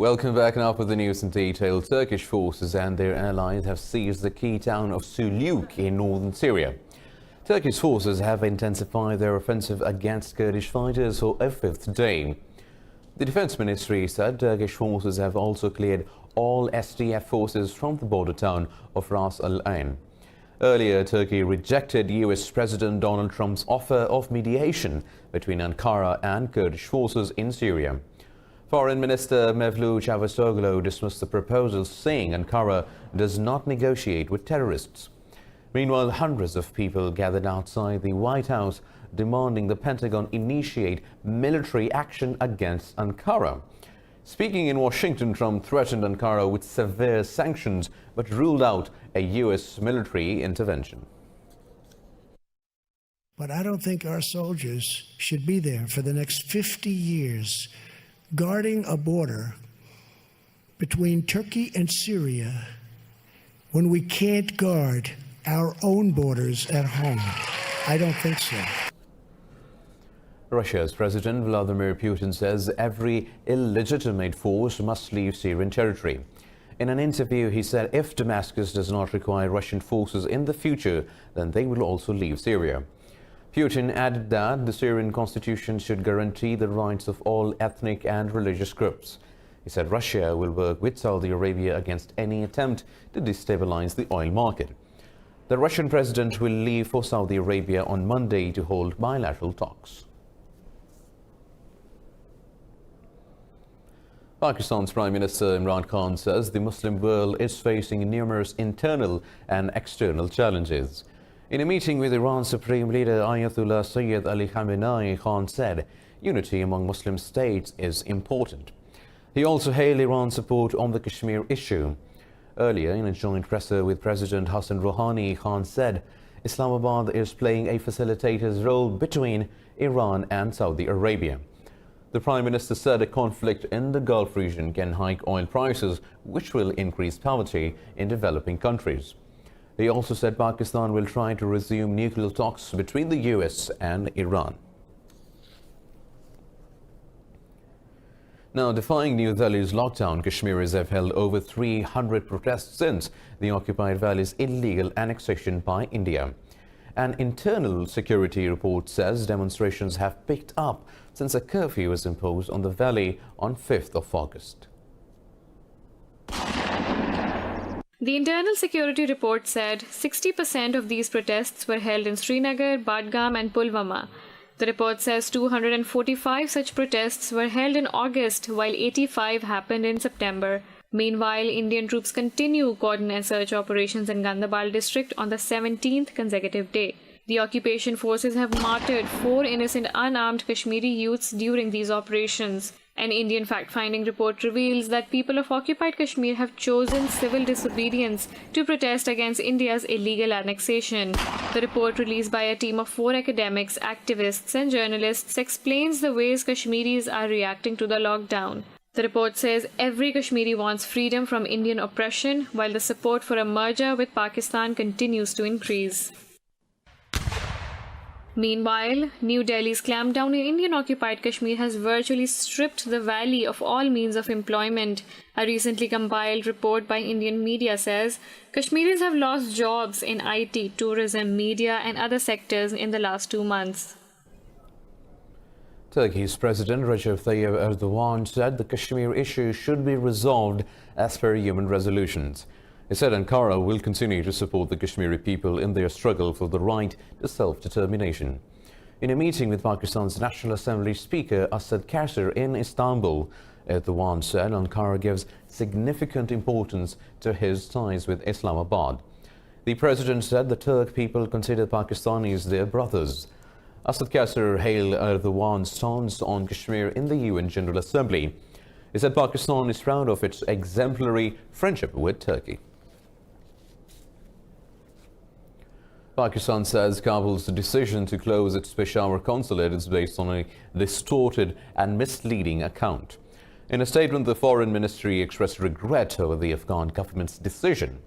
Welcome back. Now with the news in detail. Turkish forces and their allies have seized the key town of Suluk in northern Syria. Turkish forces have intensified their offensive against Kurdish fighters for a fifth day. The Defense Ministry said Turkish forces have also cleared all SDF forces from the border town of Ras Al Ain. Earlier, Turkey rejected US President Donald Trump's offer of mediation between Ankara and Kurdish forces in Syria. Foreign Minister Mevlut Cavusoglu dismissed the proposal, saying Ankara does not negotiate with terrorists. Meanwhile, hundreds of people gathered outside the White House demanding the Pentagon initiate military action against Ankara. Speaking in Washington, Trump threatened Ankara with severe sanctions but ruled out a U.S. military intervention. But I don't think our soldiers should be there for the next 50 years guarding a border between Turkey and Syria when we can't guard our own borders at home. I don't think so. Russia's President Vladimir Putin says every illegitimate force must leave Syrian territory. In an interview, he said if Damascus does not require Russian forces in the future, then they will also leave Syria. Putin added that the Syrian constitution should guarantee the rights of all ethnic and religious groups. He said Russia will work with Saudi Arabia against any attempt to destabilize the oil market. The Russian president will leave for Saudi Arabia on Monday to hold bilateral talks. Pakistan's Prime Minister Imran Khan says the Muslim world is facing numerous internal and external challenges. In a meeting with Iran's Supreme Leader Ayatollah Sayyid Ali Khamenei, Khan said unity among Muslim states is important. He also hailed Iran's support on the Kashmir issue. Earlier, in a joint presser with President Hassan Rouhani, Khan said Islamabad is playing a facilitator's role between Iran and Saudi Arabia. The Prime Minister said a conflict in the Gulf region can hike oil prices, which will increase poverty in developing countries. He also said Pakistan will try to resume nuclear talks between the US and Iran. Now, defying New Delhi's lockdown, Kashmiris have held over 300 protests since the occupied valley's illegal annexation by India. An internal security report says demonstrations have picked up since a curfew was imposed on the valley on 5th of August. The internal security report said 60% of these protests were held in Srinagar, Badgam and Pulwama. The report says 245 such protests were held in August, while 85 happened in September. Meanwhile, Indian troops continue coordinate search operations in Gandabal district on the 17th consecutive day. The occupation forces have martyred 4 innocent unarmed Kashmiri youths during these operations. An Indian fact-finding report reveals that people of occupied Kashmir have chosen civil disobedience to protest against India's illegal annexation. The report, released by a team of 4 academics, activists and journalists, explains the ways Kashmiris are reacting to the lockdown. The report says every Kashmiri wants freedom from Indian oppression, while the support for a merger with Pakistan continues to increase. Meanwhile, New Delhi's clampdown in Indian-occupied Kashmir has virtually stripped the valley of all means of employment. A recently compiled report by Indian media says Kashmiris have lost jobs in IT, tourism, media and other sectors in the last 2 months. Turkey's President Recep Tayyip Erdogan said the Kashmir issue should be resolved as per human resolutions. He said Ankara will continue to support the Kashmiri people in their struggle for the right to self-determination. In a meeting with Pakistan's National Assembly Speaker Asad Karsar in Istanbul, Erdogan said Ankara gives significant importance to his ties with Islamabad. The president said the Turk people consider Pakistanis their brothers. Asad Karsar hailed Erdogan's stance on Kashmir in the UN General Assembly. He said Pakistan is proud of its exemplary friendship with Turkey. Pakistan says Kabul's decision to close its Peshawar consulate is based on a distorted and misleading account. In a statement, the Foreign Ministry expressed regret over the Afghan government's decision.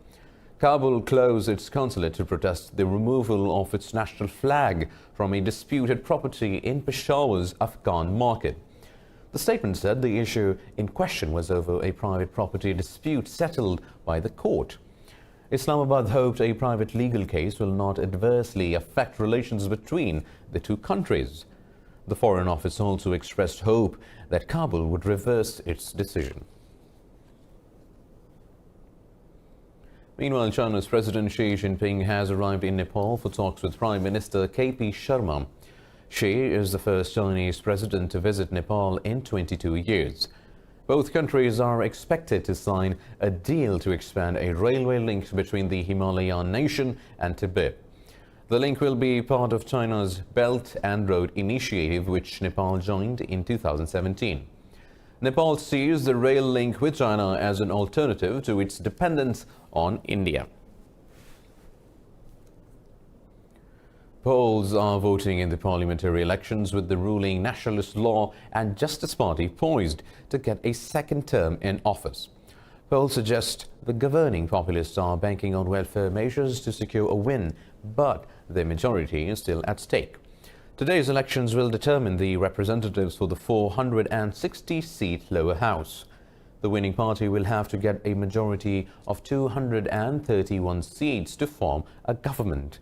Kabul closed its consulate to protest the removal of its national flag from a disputed property in Peshawar's Afghan market. The statement said the issue in question was over a private property dispute settled by the court. Islamabad hoped a private legal case will not adversely affect relations between the two countries. The Foreign Office also expressed hope that Kabul would reverse its decision. Meanwhile, China's President Xi Jinping has arrived in Nepal for talks with Prime Minister KP Sharma. Xi is the first Chinese president to visit Nepal in 22 years. Both countries are expected to sign a deal to expand a railway link between the Himalayan nation and Tibet. The link will be part of China's Belt and Road Initiative, which Nepal joined in 2017. Nepal sees the rail link with China as an alternative to its dependence on India. Poles are voting in the parliamentary elections, with the ruling Nationalist Law and Justice Party poised to get a second term in office. Polls suggest the governing populists are banking on welfare measures to secure a win, but their majority is still at stake. Today's elections will determine the representatives for the 460-seat lower house. The winning party will have to get a majority of 231 seats to form a government.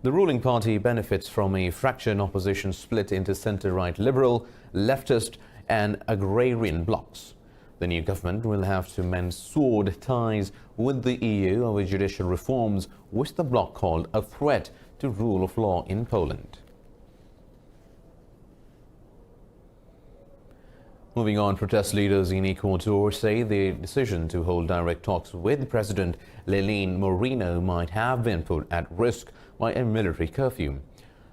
The ruling party benefits from a fractured opposition split into centre-right liberal, leftist and agrarian blocs. The new government will have to mend sword ties with the EU over judicial reforms, which the bloc called a threat to rule of law in Poland. Moving on, protest leaders in Ecuador say the decision to hold direct talks with President Lenin Moreno might have been put at risk by a military curfew.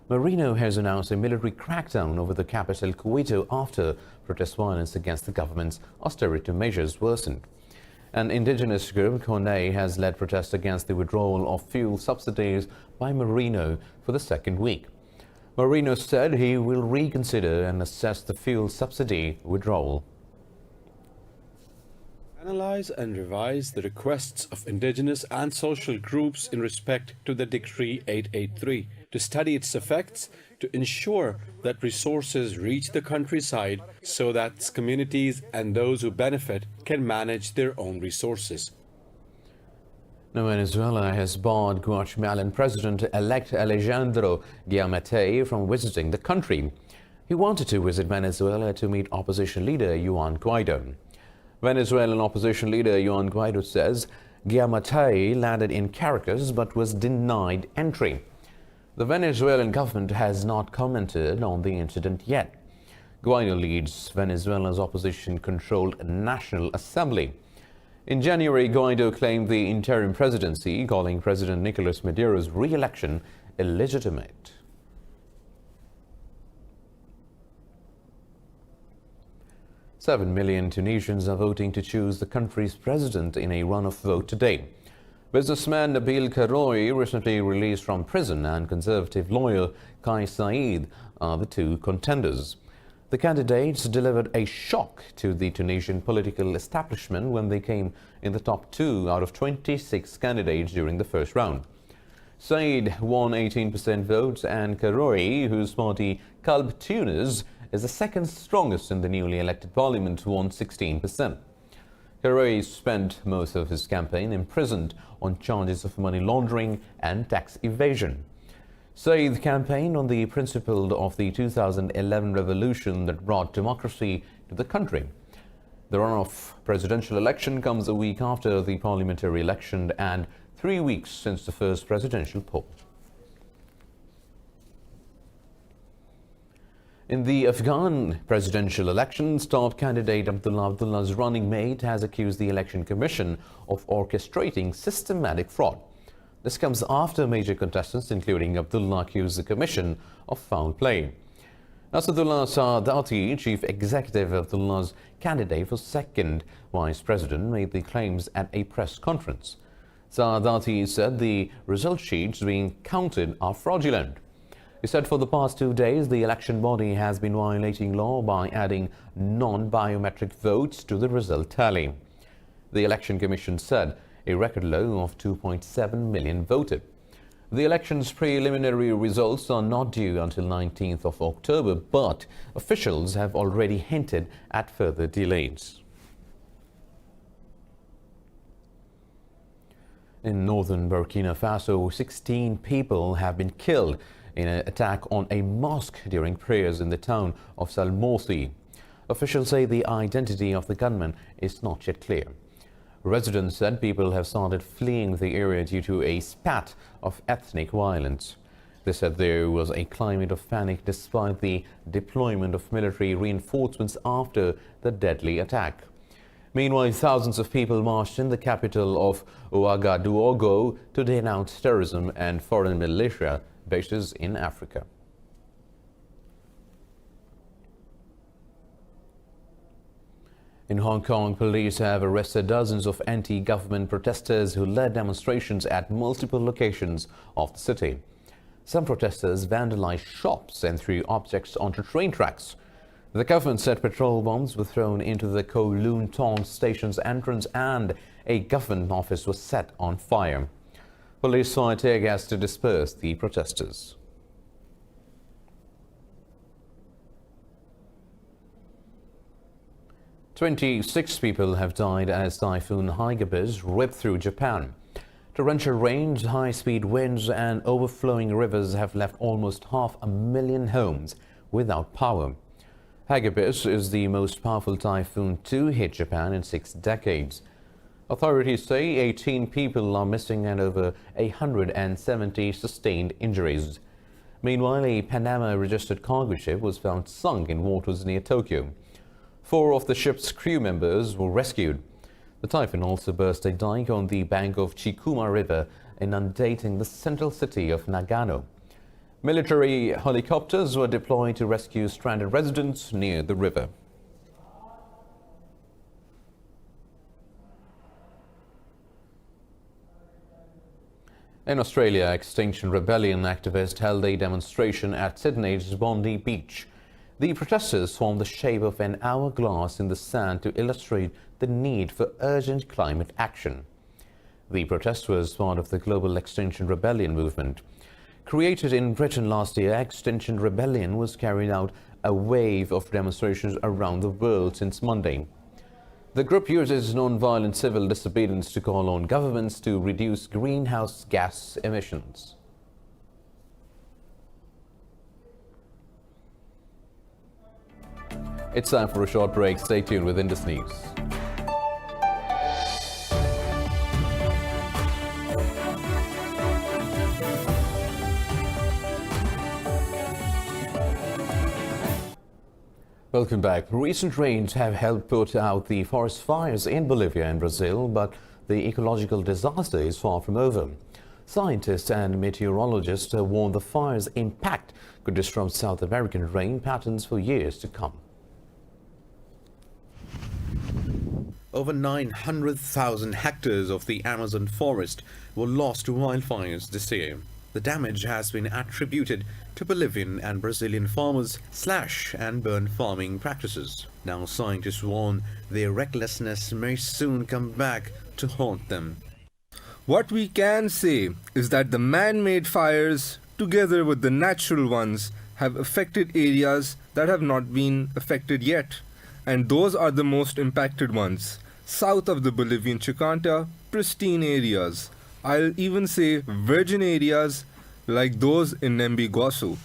Moreno has announced a military crackdown over the capital Quito after protest violence against the government's austerity measures worsened. An indigenous group, CONE, has led protests against the withdrawal of fuel subsidies by Moreno for the second week. Moreno said he will reconsider and assess the fuel subsidy withdrawal. Analyze and revise the requests of indigenous and social groups in respect to the Decree 883, to study its effects, to ensure that resources reach the countryside so that its communities and those who benefit can manage their own resources. Now, Venezuela has barred Guatemalan President-elect Alejandro Yamet from visiting the country. He wanted to visit Venezuela to meet opposition leader Juan Guaido. Venezuelan opposition leader Juan Guaido says Yamet landed in Caracas but was denied entry. The Venezuelan government has not commented on the incident yet. Guaido leads Venezuela's opposition-controlled National Assembly. In January, Guaido claimed the interim presidency, calling President Nicolas Maduro's re-election illegitimate. Seven million Tunisians are voting to choose the country's president in a runoff vote today. Businessman Nabil Karoui, recently released from prison, and conservative lawyer Kai Said are the two contenders. The candidates delivered a shock to the Tunisian political establishment when they came in the top 2 out of 26 candidates during the first round. Said won 18% votes, and Karoui, whose party Kalb Tunis is the second strongest in the newly elected parliament, won 16%. Karoui spent most of his campaign imprisoned on charges of money laundering and tax evasion. Said campaigned on the principle of the 2011 revolution that brought democracy to the country. The runoff presidential election comes a week after the parliamentary election and 3 weeks since the first presidential poll. In the Afghan presidential elections, top candidate Abdullah's running mate has accused the Election Commission of orchestrating systematic fraud. This comes after major contestants, including Abdullah, accused the Commission of foul play. Asadullah Saadati, chief executive of Abdullah's candidate for second vice president, made the claims at a press conference. Saadati said the result sheets being counted are fraudulent. He said for the past 2 days, the election body has been violating law by adding non-biometric votes to the result tally. The Election Commission said a record low of 2.7 million voted. The election's preliminary results are not due until 19th of October, but officials have already hinted at further delays. In northern Burkina Faso, 16 people have been killed in an attack on a mosque during prayers in the town of Salmosi. Officials say the identity of the gunman is not yet clear. Residents said people have started fleeing the area due to a spat of ethnic violence. They said there was a climate of panic despite the deployment of military reinforcements after the deadly attack. Meanwhile, thousands of people marched in the capital of Ouagadougou to denounce terrorism and foreign militia bases in Africa. In Hong Kong, police have arrested dozens of anti-government protesters who led demonstrations at multiple locations of the city. Some protesters vandalized shops and threw objects onto train tracks. The government said petrol bombs were thrown into the Kowloon Tong station's entrance and a government office was set on fire. Police fired tear gas to disperse the protesters. "26 people have died as Typhoon Hagibis ripped through Japan. Torrential rains, high-speed winds and overflowing rivers have left almost 500,000 homes without power. Hagibis is the most powerful typhoon to hit Japan in 6 decades. Authorities say 18 people are missing and over 170 sustained injuries. Meanwhile, a Panama-registered cargo ship was found sunk in waters near Tokyo. 4 of the ship's crew members were rescued. The typhoon also burst a dike on the bank of Chikuma River, inundating the central city of Nagano. Military helicopters were deployed to rescue stranded residents near the river. In Australia, Extinction Rebellion activists held a demonstration at Sydney's Bondi Beach. The protesters formed the shape of an hourglass in the sand to illustrate the need for urgent climate action. The protest was part of the global Extinction Rebellion movement. Created in Britain last year, Extinction Rebellion was carrying out a wave of demonstrations around the world since Monday. The group uses non-violent civil disobedience to call on governments to reduce greenhouse gas emissions. It's time for a short break. Stay tuned with Indus News. Welcome back. Recent rains have helped put out the forest fires in Bolivia and Brazil, but the ecological disaster is far from over. Scientists and meteorologists warn the fire's impact could disrupt South American rain patterns for years to come. Over 900,000 hectares of the Amazon forest were lost to wildfires this year. The damage has been attributed to Bolivian and Brazilian farmers' slash and burn farming practices. Now scientists warn their recklessness may soon come back to haunt them. What we can say is that the man-made fires, together with the natural ones, have affected areas that have not been affected yet. And those are the most impacted ones. South of the Bolivian Chicanta, pristine areas. I'll even say virgin areas like those in Nembiguasu.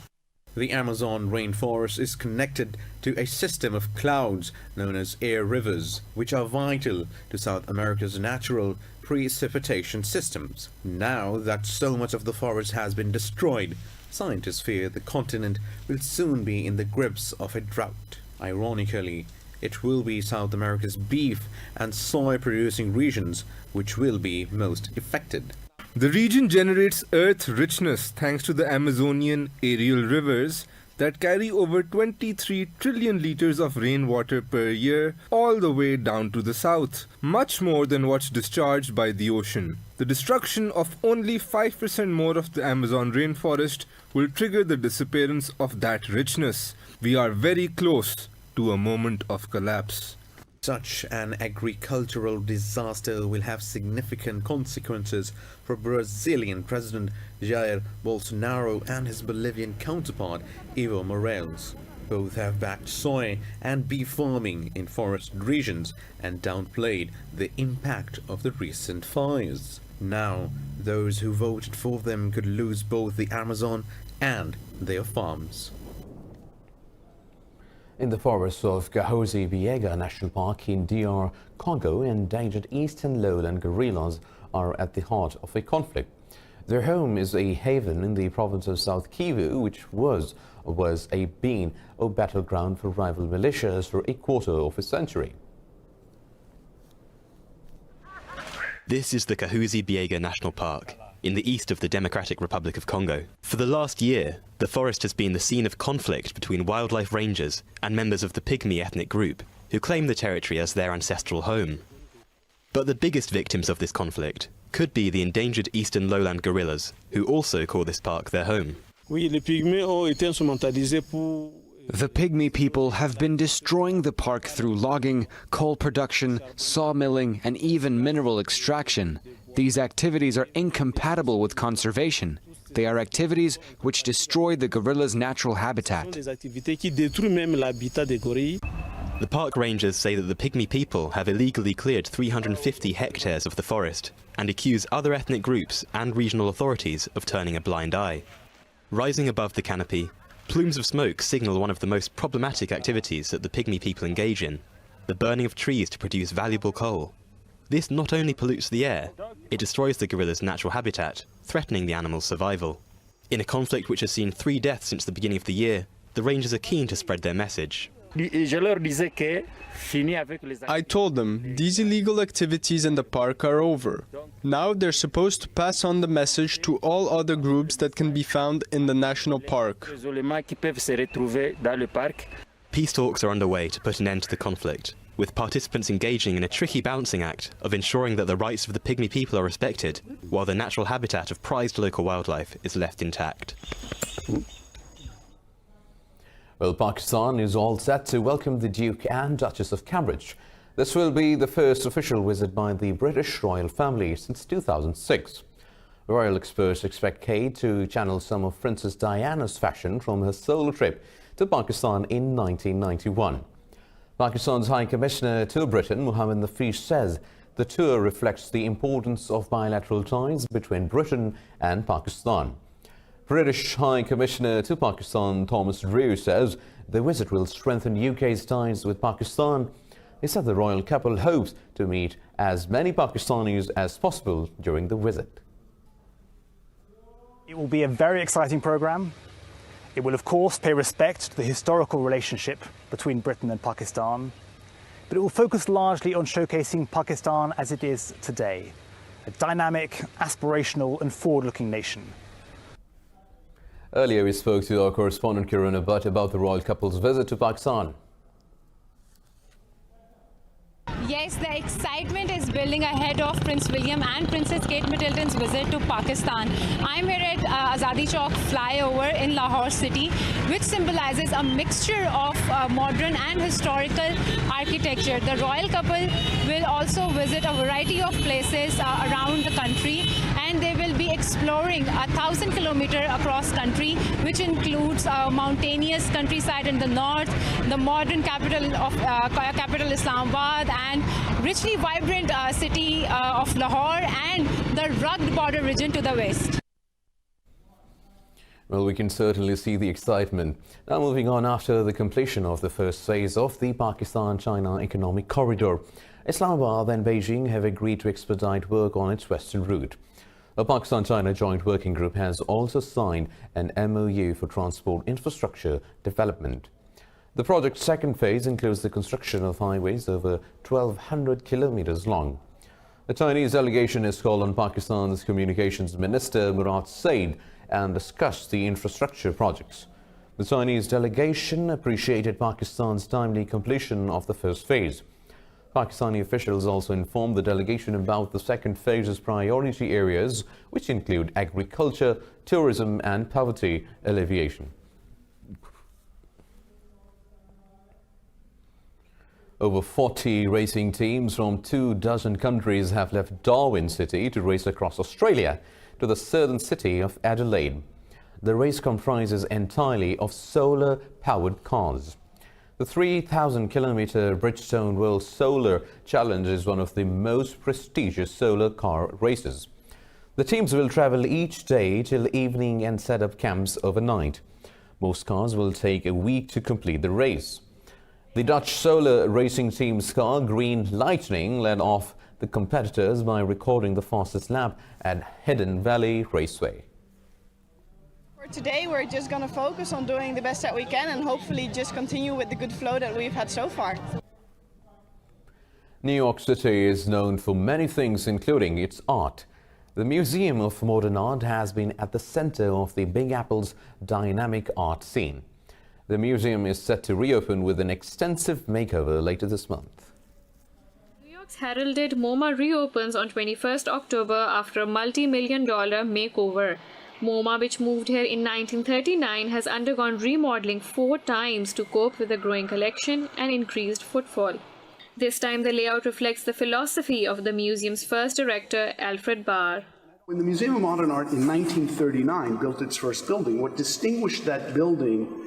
The Amazon rainforest is connected to a system of clouds known as air rivers, which are vital to South America's natural precipitation systems. Now that so much of the forest has been destroyed, scientists fear the continent will soon be in the grips of a drought. Ironically, it will be South America's beef and soy producing regions which will be most affected. The region generates earth richness thanks to the Amazonian aerial rivers that carry over 23 trillion liters of rainwater per year all the way down to the south, much more than what's discharged by the ocean. The destruction of only 5% more of the Amazon rainforest will trigger the disappearance of that richness. We are very close to a moment of collapse. Such an agricultural disaster will have significant consequences for Brazilian President Jair Bolsonaro and his Bolivian counterpart Evo Morales. Both have backed soy and beef farming in forest regions and downplayed the impact of the recent fires. Now, those who voted for them could lose both the Amazon and their farms. In the forests of Kahozi-Biega National Park in DR Congo, endangered eastern lowland gorillas are at the heart of a conflict. Their home is a haven in the province of South Kivu, which was a battleground for rival militias for a quarter of a century. This is the Kahozi-Biega National Park, in the east of the Democratic Republic of Congo. For the last year, the forest has been the scene of conflict between wildlife rangers and members of the Pygmy ethnic group, who claim the territory as their ancestral home. But the biggest victims of this conflict could be the endangered eastern lowland gorillas, who also call this park their home. The Pygmy people have been destroying the park through logging, coal production, sawmilling, and even mineral extraction. These activities are incompatible with conservation. They are activities which destroy the gorilla's natural habitat. The park rangers say that the Pygmy people have illegally cleared 350 hectares of the forest and accuse other ethnic groups and regional authorities of turning a blind eye. Rising above the canopy, plumes of smoke signal one of the most problematic activities that the Pygmy people engage in, the burning of trees to produce valuable coal. This not only pollutes the air, it destroys the gorilla's natural habitat, threatening the animal's survival. In a conflict which has seen 3 deaths since the beginning of the year, the rangers are keen to spread their message. I told them these illegal activities in the park are over. Now they're supposed to pass on the message to all other groups that can be found in the national park. Peace talks are underway to put an end to the conflict, with participants engaging in a tricky balancing act of ensuring that the rights of the Pygmy people are respected, while the natural habitat of prized local wildlife is left intact. Well, Pakistan is all set to welcome the Duke and Duchess of Cambridge. This will be the first official visit by the British royal family since 2006. Royal experts expect Kate to channel some of Princess Diana's fashion from her solo trip to Pakistan in 1991. Pakistan's High Commissioner to Britain, Mohammed Nafiz, says the tour reflects the importance of bilateral ties between Britain and Pakistan. British High Commissioner to Pakistan, Thomas Drew, says the visit will strengthen UK's ties with Pakistan. He said the royal couple hopes to meet as many Pakistanis as possible during the visit. It will be a very exciting programme. It will, of course, pay respect to the historical relationship between Britain and Pakistan, but it will focus largely on showcasing Pakistan as it is today, a dynamic, aspirational and forward-looking nation. Earlier, we spoke to our correspondent Kiran Abhat about the royal couple's visit to Pakistan. Yes, the excitement is building ahead of Prince William and Princess Kate Middleton's visit to Pakistan. I'm here at Azadi Chowk flyover in Lahore city, which symbolizes a mixture of modern and historical architecture. The royal couple will also visit a variety of places around the country, and they will be exploring 1,000 kilometers across country, which includes mountainous countryside in the north, the modern capital Islamabad, and richly vibrant city of Lahore, and the rugged border region to the west. Well, we can certainly see the excitement. Now moving on, after the completion of the first phase of the Pakistan-China economic corridor, Islamabad and Beijing have agreed to expedite work on its western route. A Pakistan-China joint working group has also signed an MOU for transport infrastructure development. The project's second phase includes the construction of highways over 1,200 kilometers long. The Chinese delegation has called on Pakistan's Communications Minister Murad Said and discussed the infrastructure projects. The Chinese delegation appreciated Pakistan's timely completion of the first phase. Pakistani officials also informed the delegation about the second phase's priority areas, which include agriculture, tourism and poverty alleviation. Over 40 racing teams from 24 countries have left Darwin City to race across Australia to the southern city of Adelaide. The race comprises entirely of solar-powered cars. The 3,000-kilometre Bridgestone World Solar Challenge is one of the most prestigious solar car races. The teams will travel each day till evening and set up camps overnight. Most cars will take a week to complete the race. The Dutch solar racing team's car, Green Lightning, led off the competitors by recording the fastest lap at Hidden Valley Raceway. For today, we're just going to focus on doing the best that we can and hopefully just continue with the good flow that we've had so far. New York City is known for many things, including its art. The Museum of Modern Art has been at the center of the Big Apple's dynamic art scene. The museum is set to reopen with an extensive makeover later this month. New York's heralded MoMA reopens on 21st October after a multi-million-dollar makeover. MoMA, which moved here in 1939, has undergone remodeling 4 times to cope with a growing collection and increased footfall. This time, the layout reflects the philosophy of the museum's first director, Alfred Barr. When the Museum of Modern Art in 1939 built its first building, what distinguished that building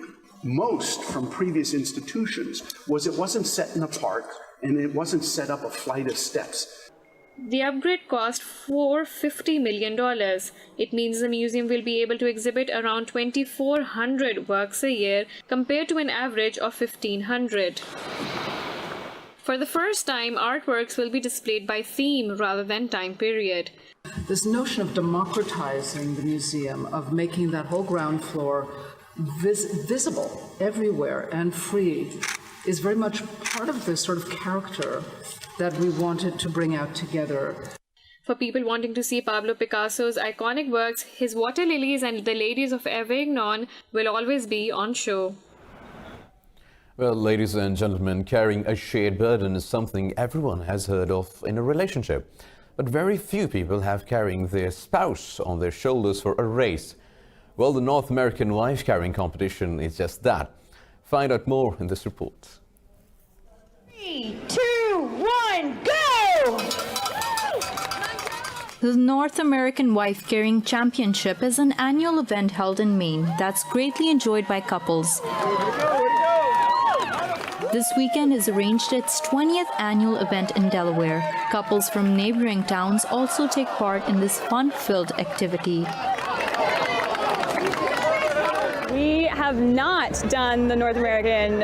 most from previous institutions was it wasn't set in a park and it wasn't set up a flight of steps. The upgrade cost $450 million. It means the museum will be able to exhibit around 2,400 works a year compared to an average of 1,500. For the first time, artworks will be displayed by theme rather than time period. This notion of democratizing the museum, of making that whole ground floor visible everywhere and free, is very much part of the sort of character that we wanted to bring out together. For people wanting to see Pablo Picasso's iconic works, his water lilies and the ladies of Avignon will always be on show. Well, ladies and gentlemen, carrying a shared burden is something everyone has heard of in a relationship. But very few people have carrying their spouse on their shoulders for a race. Well, the North American wife-carrying competition is just that. Find out more in this report. 3, 2, 1, go! The North American Wife Carrying Championship is an annual event held in Maine that's greatly enjoyed by couples. This weekend is arranged its 20th annual event in Delaware. Couples from neighboring towns also take part in this fun-filled activity. We have not done the North American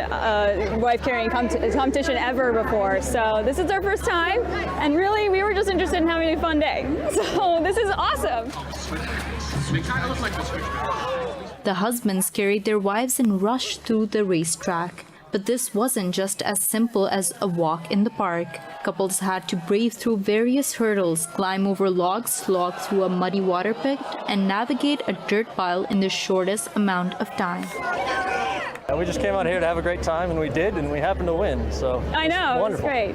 wife-carrying competition ever before, so this is our first time, and really we were just interested in having a fun day. So this is awesome. The husbands carried their wives and rushed through the racetrack. But this wasn't just as simple as a walk in the park. Couples had to brave through various hurdles, climb over logs, slog through a muddy water pit, and navigate a dirt pile in the shortest amount of time. We just came out here to have a great time, and we did, and we happened to win. So I know, it's great.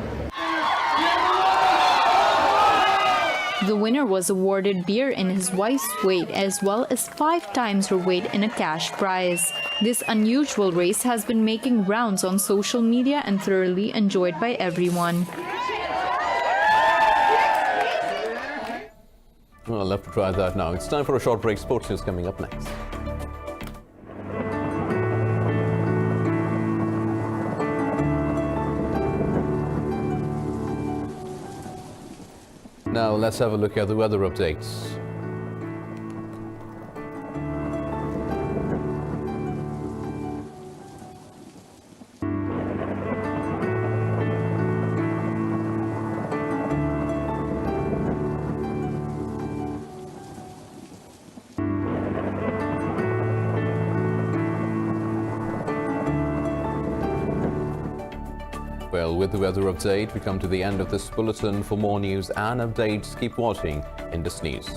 The winner was awarded beer in his wife's weight as well as 5 times her weight in a cash prize. This unusual race has been making rounds on social media and thoroughly enjoyed by everyone. Well, I'll love to try that now. It's time for a short break. Sports news coming up next. Now let's have a look at the weather updates. Well, with the weather update, we come to the end of this bulletin. For more news and updates, keep watching Indus News.